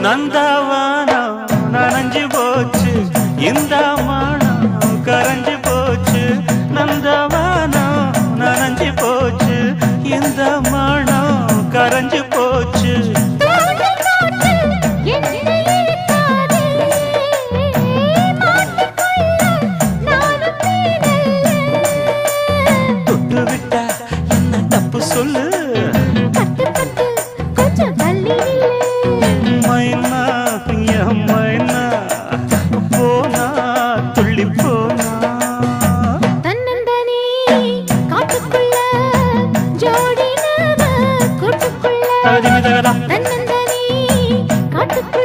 நந்தவனம் நனைஞ்சு போச்சு, இந்த மனம் கரைஞ்சு போச்சு. நந்தவனம் நனைஞ்சு போச்சு, இந்த மனம் கரைஞ்சு போச்சு. தொட்டு விட்டா என்ன தப்பு சொல்லு, மைனா என் மைனா போனா துள்ளி போனா. தன்னந்தனி காட்டுக்குள்ள ஜோடி நாம கூட்டுக்குள்ள, தன்னந்தனி காட்டுக்குள்ள